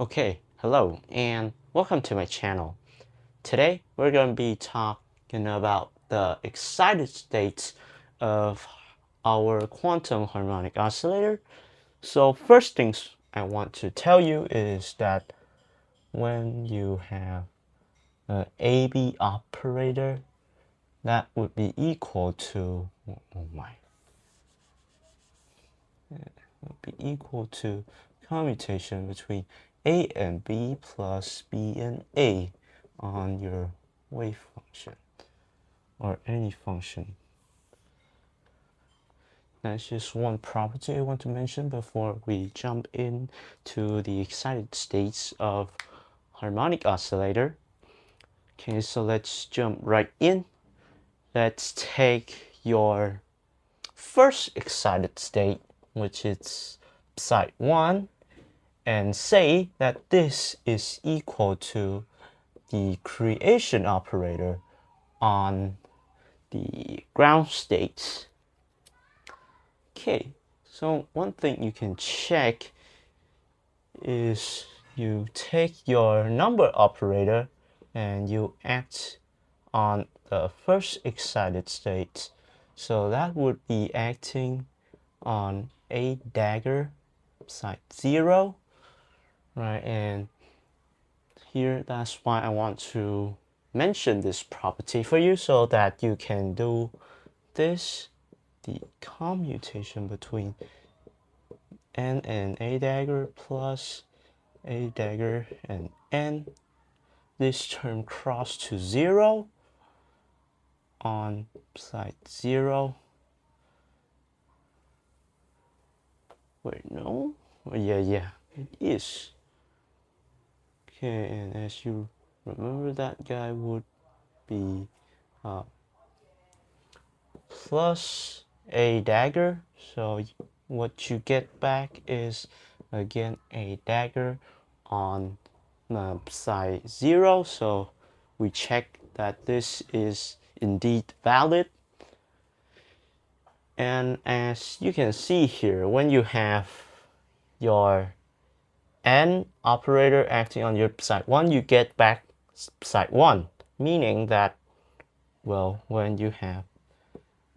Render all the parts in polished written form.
Okay, hello and welcome to my channel. Today we're going to be talking about the excited states of our quantum harmonic oscillator. So first things I want to tell you is that when you have an AB operator, that would be equal to, commutation between A and B plus B and A on your wave function or any function. That's just one property I want to mention before we jump into the excited states of harmonic oscillator. Okay, so let's jump right in. Let's take your first excited state, which is psi 1, and say that this is equal to the creation operator on the ground state. Okay, so one thing you can check is you take your number operator and you act on the first excited state. So that would be acting on A dagger psi 0, right? And here that's why I want to mention this property for you so that you can do this, the commutation between N and A dagger plus A dagger and N. This term cross to 0 on side 0. Wait, no? Oh, yeah, it is. Okay, and as you remember, that guy would be plus A dagger. So what you get back is again A dagger on side 0. So we check that this is indeed valid. And as you can see here, when you have your N operator acting on your side 1, you get back side 1, meaning that, well, when you have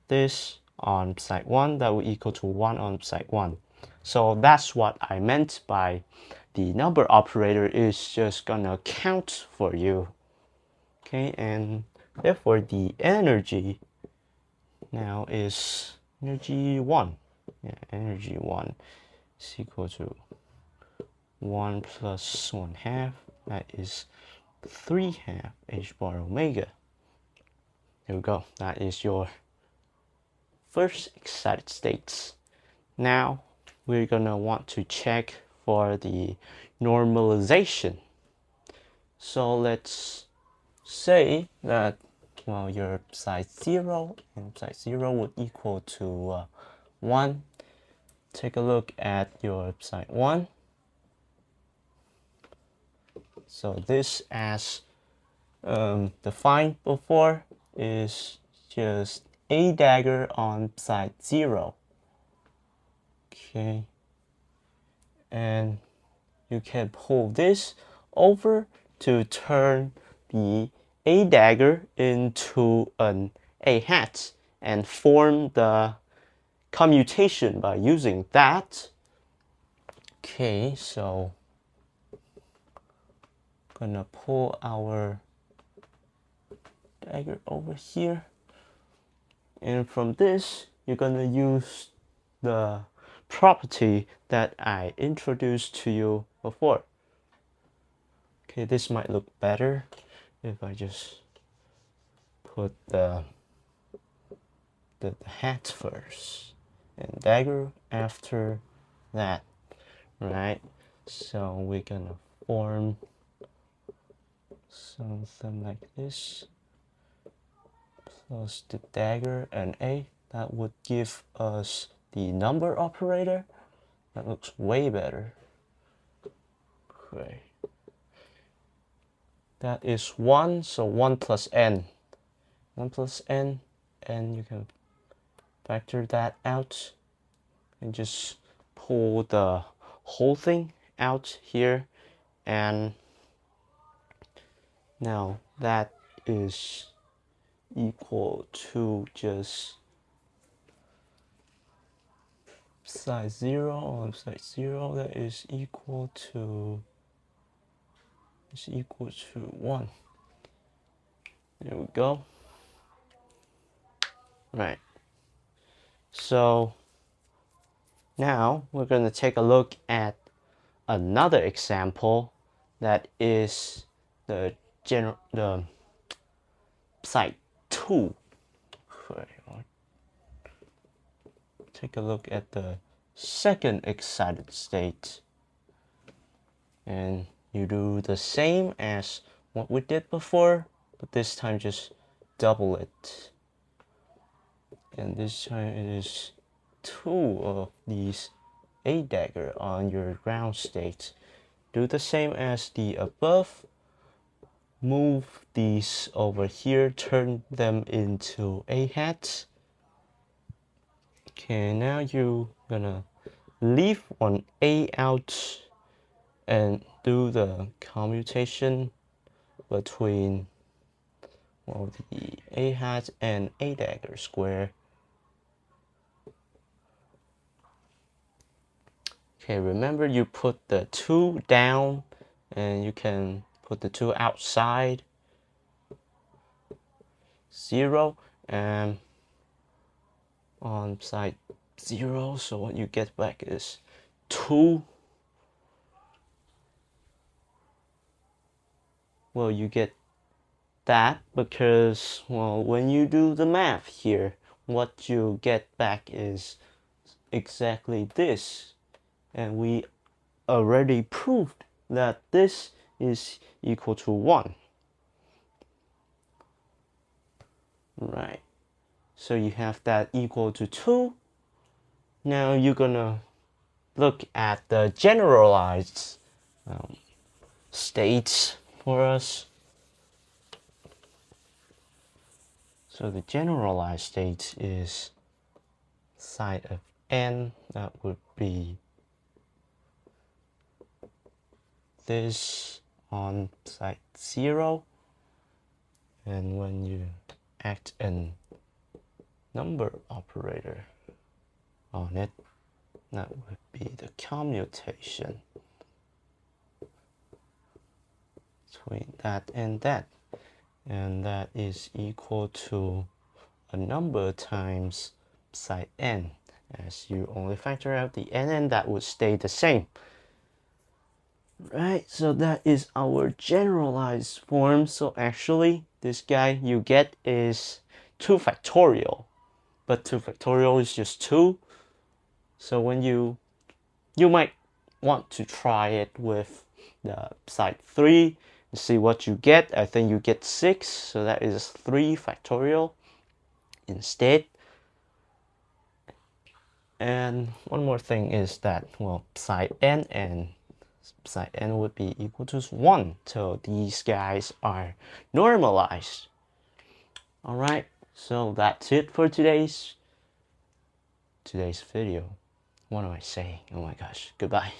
this on side 1, that will equal to 1 on side 1. So that's what I meant by the number operator is just gonna count for you. Okay, and therefore the energy now is energy 1. Yeah, energy 1 is equal to 1 plus 1/2. That is 3/2 h bar omega. There we go. That is your first excited states. Now we're gonna want to check for the normalization. So let's say that, well, your psi 0 and psi 0 would equal to 1. Take a look at your psi 1. So this, as defined before, is just A dagger on psi 0. Okay, and you can pull this over to turn the A dagger into an A hat and form the commutation by using that. Okay, so gonna pull our dagger over here, and from this you're gonna use the property that I introduced to you before. Okay, this might look better if I just put the hat first and dagger after that, right? So we're gonna form something like this plus the dagger and A. That would give us the number operator. That looks way better. Okay. That is 1, so 1 plus n. 1 plus n, and you can factor that out and just pull the whole thing out here, And now that is equal to just psi 0 on psi 0, that is equal to 1. There we go. Right. So now we're going to take a look at another example that is the psi 2. Take a look at the second excited state, and you do the same as what we did before, but this time just double it, and this time it is 2 of these A dagger on your ground state. Do the same as the above, move these over here, turn them into A hats. Okay, now you're gonna leave one A out and do the commutation between, well, the A hat and A dagger square. Okay, remember you put the 2 down and you can put the 2 outside. 0 and on side 0, so what you get back is 2. Well, you get that because, well, when you do the math here, what you get back is exactly this, and we already proved that this is equal to 1. Right, so you have that equal to 2. Now you're gonna look at the generalized states for us. So the generalized state is psi of n, that would be this on side 0, and when you act a number operator on it, that would be the commutation between that, and that is equal to a number times psi n. As you only factor out the n, and that would stay the same. Right, so that is our generalized form. So actually, this guy you get is 2 factorial, but 2 factorial is just 2. So when you might want to try it with the side 3 and see what you get. I think you get 6, so that is 3 factorial instead. And one more thing is that, well, psi n and psi n would be equal to 1, so these guys are normalized. All right, so that's it for today's video. What am I saying? Oh my gosh, goodbye.